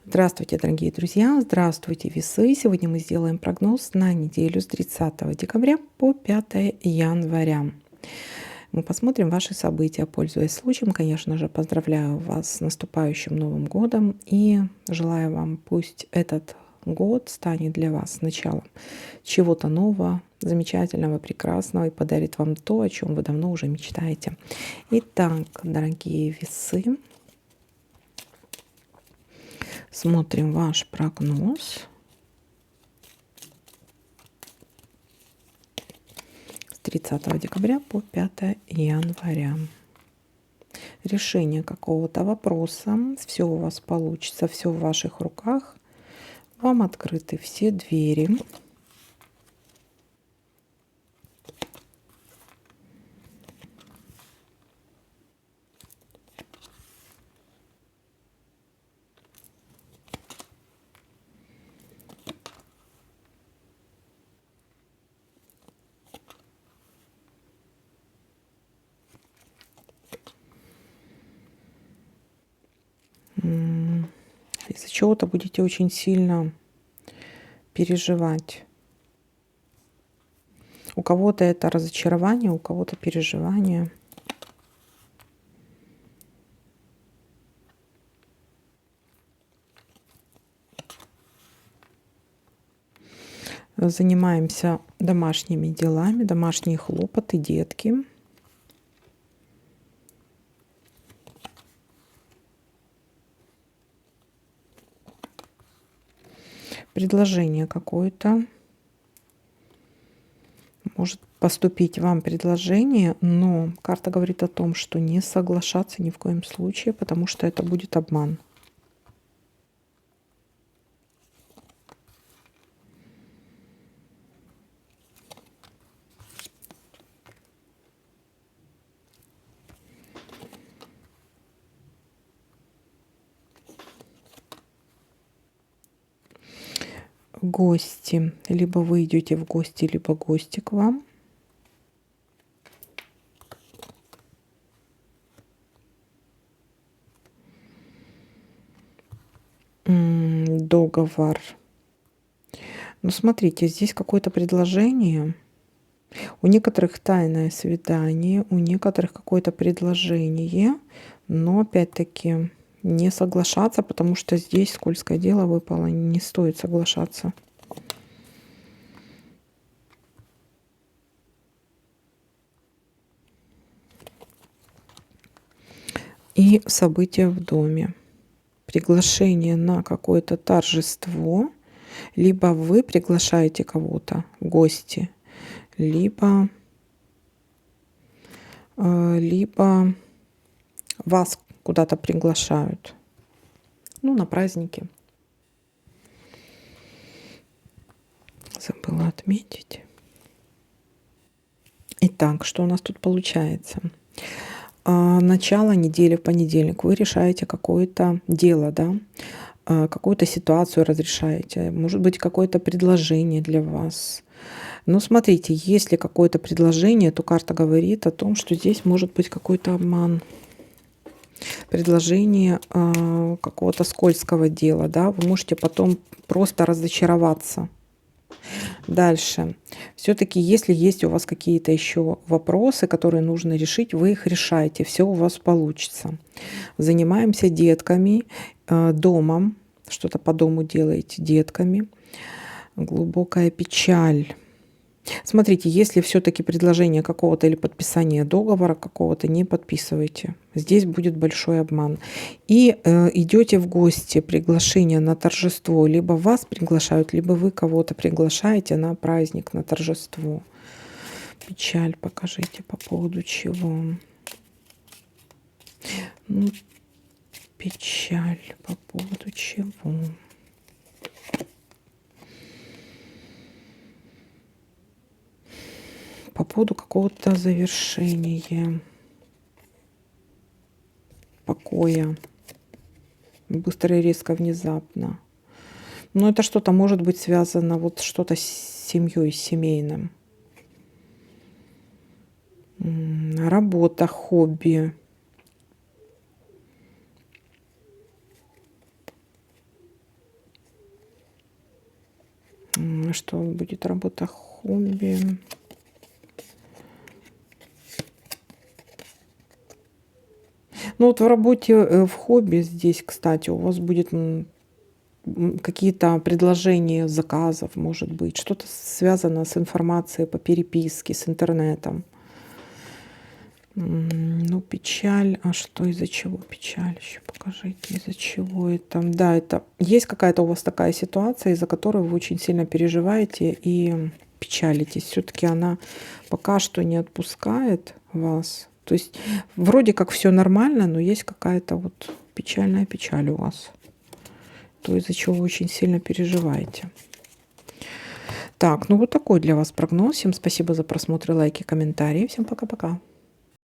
Здравствуйте, дорогие друзья! Здравствуйте, весы! Сегодня мы сделаем прогноз на неделю с 30 декабря по 5 января. Мы посмотрим ваши события. Пользуясь случаем, конечно же, поздравляю вас с наступающим Новым годом и желаю вам, пусть этот год станет для вас началом чего-то нового, замечательного, прекрасного и подарит вам то, о чем вы давно уже мечтаете. Итак, дорогие весы, смотрим ваш прогноз с 30 декабря по 5 января. Решение какого-то вопроса, все у вас получится, все в ваших руках. Вам открыты все двери. Из-за чего-то будете очень сильно переживать. У кого-то это разочарование, у кого-то переживание. Занимаемся домашними делами, домашние хлопоты, детки. Предложение какое-то. Может поступить вам предложение, но карта говорит о том, что не соглашаться ни в коем случае, потому что это будет обман. Гости. Либо вы идете в гости, либо гости к вам. Договор. Ну, смотрите, здесь какое-то предложение. У некоторых тайное свидание, у некоторых какое-то предложение, но опять-таки не соглашаться, потому что здесь скользкое дело выпало, не стоит соглашаться. И события в доме. Приглашение на какое-то торжество. Либо вы приглашаете кого-то в гости, либо вас куда-то приглашают. Ну, на праздники. Забыла отметить. Итак, что у нас тут получается? Начало недели в понедельник. Вы решаете какое-то дело, да? Какую-то ситуацию разрешаете. Может быть, какое-то предложение для вас. Но смотрите, если какое-то предложение, то карта говорит о том, что здесь может быть какой-то обман. Предложение какого-то скользкого дела, да, вы можете потом просто разочароваться. Дальше. Все-таки, если есть у вас какие-то еще вопросы, которые нужно решить, вы их решаете, все у вас получится. Занимаемся детками, домом, что-то по дому делаете детками. Глубокая печаль. Смотрите, если все-таки предложение какого-то или подписание договора какого-то, не подписывайте. Здесь будет большой обман. И идете в гости, приглашение на торжество. Либо вас приглашают, либо вы кого-то приглашаете на праздник, на торжество. Печаль покажите по поводу чего. Ну, печаль по поводу чего. По поводу какого-то завершения, покоя, быстро и резко, внезапно. Но это что-то может быть связано, вот что-то с семьей, с семейным. Работа, хобби. Что будет работа, хобби. Ну вот в работе, в хобби здесь, кстати, у вас будет какие-то предложения заказов, может быть, что-то связано с информацией по переписке, с интернетом. Ну, печаль. А что, из-за чего печаль? Еще покажите, из-за чего это. Да, это есть какая-то у вас такая ситуация, из-за которой вы очень сильно переживаете и печалитесь. Все-таки она пока что не отпускает вас. То есть вроде как все нормально, но есть какая-то вот печальная печаль у вас. То, из-за чего вы очень сильно переживаете. Так, ну вот такой для вас прогноз. Всем спасибо за просмотр, лайки, комментарии. Всем пока-пока.